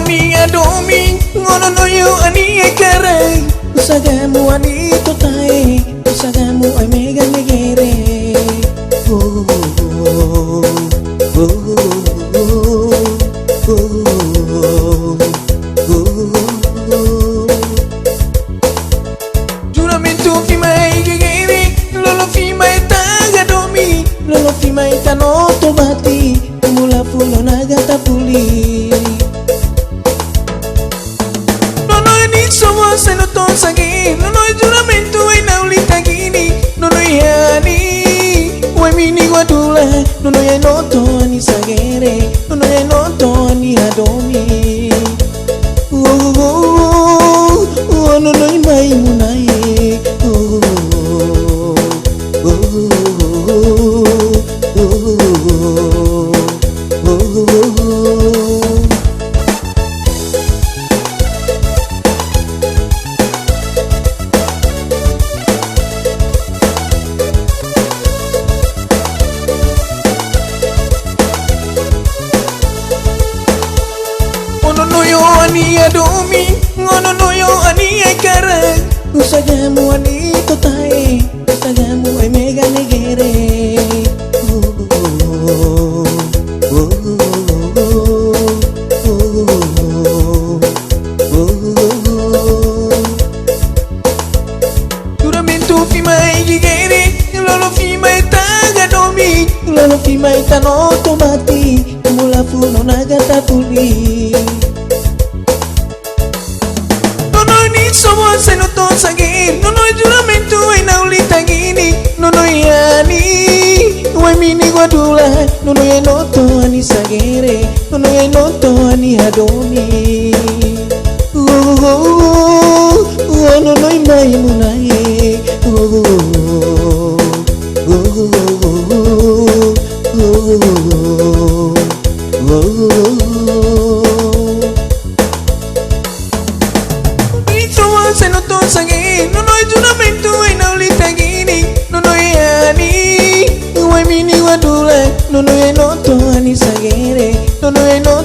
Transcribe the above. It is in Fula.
ani adomi ngono no yo ani ekare usagamu ani totae usagamu ai mega negere oh oh oh Giuramento fi mai gegere lolo fi mai taga domi lolo fi mai tanoto bati mula fulo naga tapuli Somos en otoño aquí, no hay juramento en aulita gini, no hay ani, o en mini guadula, no hay noto ni sagere, no hay noto ni adomi. No hay mai munai. Ani adomi, ngono no yo ani ekara Usagamu ani totae, usagamu ai mega negere Juramento fi mai gigere, lolo fi mai taga domi Lolo fi mai tanoto mati, mula funo naga tapuli Somos en otoño aquí, no hay juramento en aulita gini, no hay ani, o en mini guadula, no hay noto ani sagere, no hay noto ani adomi. No hay mai munai. Se no todo sangue, no hay juramento en aulita gini, no hay ani, o en mini guadula, no hay noto ani sagere, no hay noto